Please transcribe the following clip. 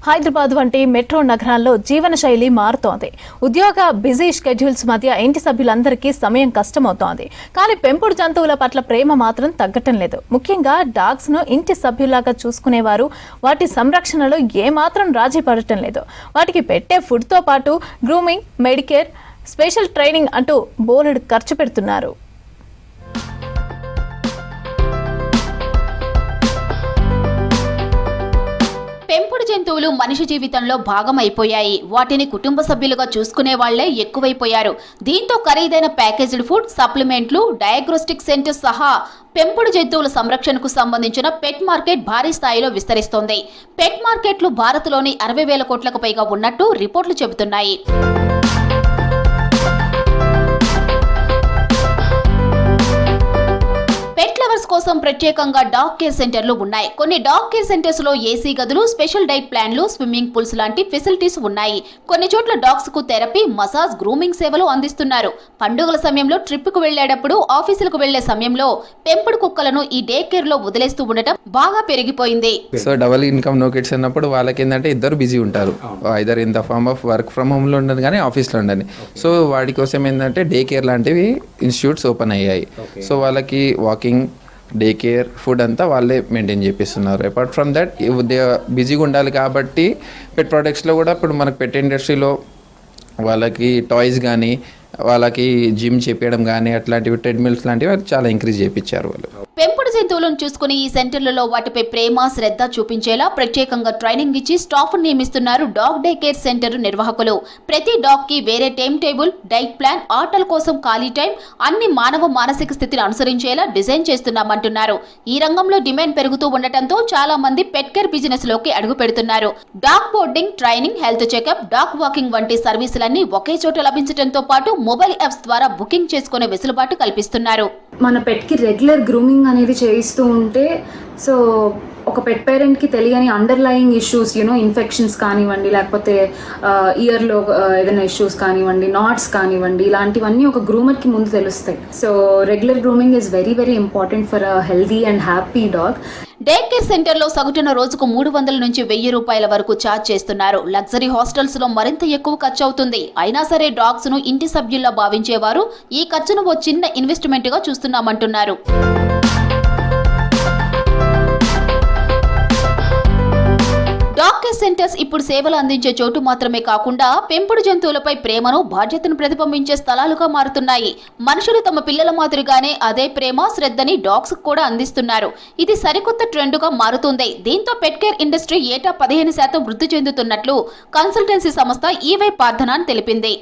హైదరాబాద్ వంటి మెట్రో నగరాల్లో జీవనశైలి మారుతోంది. ఉద్యోగ బిజీ షెడ్యూల్స్ మధ్య ఇంటి సభ్యులందరికీ సమయం కష్టమవుతోంది. కానీ పెంపుడు జంతువుల పట్ల ప్రేమ మాత్రం తగ్గటం లేదు. ముఖ్యంగా డాగ్స్ ను ఇంటి సభ్యులాగా చూసుకునేవారు వాటి సంరక్షణలో ఏమాత్రం రాజీ పడటం లేదు. వాటికి పెట్టే ఫుడ్ తో పాటు గ్రూమింగ్, మెడికేర్, స్పెషల్ ట్రైనింగ్ అంటూ బోలెడు ఖర్చు పెడుతున్నారు. పెంపుడు జంతువులు మనిషి జీవితంలో భాగమైపోయాయి. వాటిని కుటుంబ సభ్యులుగా చూసుకునే వాళ్లే ఎక్కువైపోయారు. దీంతో ఖరీదైన ప్యాకేజ్డ్ ఫుడ్, సప్లిమెంట్లు, డయాగ్నోస్టిక్ సెంటర్ సహా పెంపుడు జంతువుల సంరక్షణకు సంబంధించిన పెట్ మార్కెట్ భారీ స్థాయిలో విస్తరిస్తోంది. పెట్ మార్కెట్లు భారత్లోని 60,000 కోట్లకు పైగా ఉన్నట్టు రిపోర్టులు చెబుతున్నాయి. పెట్ లవర్స్ కోసం ప్రత్యేకంగా డాగ్ కేర్ సెంటర్లు ఉన్నాయి. కొన్ని డాగ్ కేర్ సెంటర్స్ లో ఏసీ గదులు, స్పెషల్ డైట్ ప్లాన్లు, స్విమ్మింగ్ పూల్స్ లాంటి ఫెసిలిటీస్ ఉన్నాయి. కొన్ని చోట్ల డాగ్స్ కు థెరపీ, మసాజ్, గ్రూమింగ్ సేవలు అందిస్తున్నారు. పండుగల సమయంలో ట్రిప్ కు వెళ్లేటప్పుడు, ఆఫీసులకు వెళ్లే సమయంలో పెంపుడు కుక్కలను ఈ డే కేర్ లో వదిలేస్తూ ఉండటం బాగా పెరిగిపోయింది. So double income no kids అన్నప్పుడు వాళ్ళకి ఏంటంటే ఇద్దరు బిజీ ఉంటారు. Either in the form of work from home లో ఉండదు కానీ ఆఫీస్లో ఉండదు. సో వాడి కోసం ఏంటంటే డే కేర్ లాంటివి ఇన్స్టిట్యూట్స్ ఓపెన్ అయ్యాయి. సో వాళ్ళకి వాకింగ్, డే కేర్, ఫుడ్ అంతా వాళ్ళే మెయింటైన్ చేపిస్తున్నారు. అపార్ట్ ఫ్రమ్ దట్ బిజీగా ఉండాలి కాబట్టి పెట్ ప్రొడక్ట్స్లో కూడా ఇప్పుడు మనకు పెట్ ఇండస్ట్రీలో వాళ్ళకి టాయ్స్ కానీ, వాళ్ళకి జిమ్ చేపించడం కానీ, అట్లాంటివి ట్రెడ్మిల్స్ లాంటివి చాలా ఇంక్రీజ్ చేయించారు వాళ్ళు. పెంపుడు జంతువులను చూసుకుని ఈ సెంటర్లలో వాటిపై ప్రేమ, శ్రద్ధ చూపించేలా ప్రత్యేకంగా ట్రైనింగ్ ఇచ్చి స్టాఫ్ నియమిస్తున్నారు డాగ్ డే కేర్ సెంటర్ నిర్వాహకులు. ప్రతి డాగ్ కి వేరే టైం టేబుల్, డైట్ ప్లాన్, ఆటల కోసం ఖాళీ టైం అన్ని మానవ మానసిక స్థితిని అనుసరించేలా డిజైన్ చేస్తున్నామంటున్నారు. ఈ రంగంలో డిమాండ్ పెరుగుతూ ఉండటంతో చాలా మంది పెట్ కేర్ బిజినెస్ లోకి అడుగు పెడుతున్నారు. Dog boarding, training, health checkup, dog walking వంటి సర్వీసులన్నీ ఒకే చోట లభించడంతో పాటు మొబైల్ యాప్స్ ద్వారా బుకింగ్ చేసుకునే వెసులుబాటు కల్పిస్తున్నారు. మన పెట్కి రెగ్యులర్ గ్రూమింగ్ అనేది చేయిస్తూ ఉంటే, సో ఒక పెట్ పేరెంట్కి తెలియని అండర్లయింగ్ ఇష్యూస్, ఇన్ఫెక్షన్స్ కానివ్వండి, లేకపోతే ఇయర్లో ఏదైనా ఇష్యూస్ కానివ్వండి, నాట్స్ కానివ్వండి, ఇలాంటివన్నీ ఒక గ్రూమర్కి ముందు తెలుస్తాయి. So regular grooming is very very important for a healthy and happy dog. Day care సెంటర్లో సగటున రోజుకు 300 నుంచి 1000 రూపాయల వరకు ఛార్జ్ చేస్తున్నారు. లగ్జరీ హాస్టల్స్ లో మరింత ఎక్కువ ఖర్చు అవుతుంది. అయినా సరే డాగ్స్ ను ఇంటి సభ్యుల్లా భావించేవారు ఈ ఖర్చును ఓ చిన్న ఇన్వెస్ట్మెంట్ గా చూస్తున్నామంటున్నారు. డాగ్ కేర్ సెంటర్స్ ఇప్పుడు సేవలు అందించే చోటు మాత్రమే కాకుండా పెంపుడు జంతువులపై ప్రేమను, బాధ్యతను ప్రతిబింబించే స్థలాలుగా మారుతున్నాయి. మనుషులు తమ పిల్లల మాదిరిగానే అదే ప్రేమ, శ్రద్ధని డాగ్స్ కూడా అందిస్తున్నారు. ఇది సరికొత్త ట్రెండ్గా మారుతుంది. దీంతో పెట్ కేర్ ఇండస్ట్రీ ఏటా 15% వృద్ధి చెందుతున్నట్లు కన్సల్టెన్సీ సంస్థ ఈవై పార్థనాన్ తెలిపింది.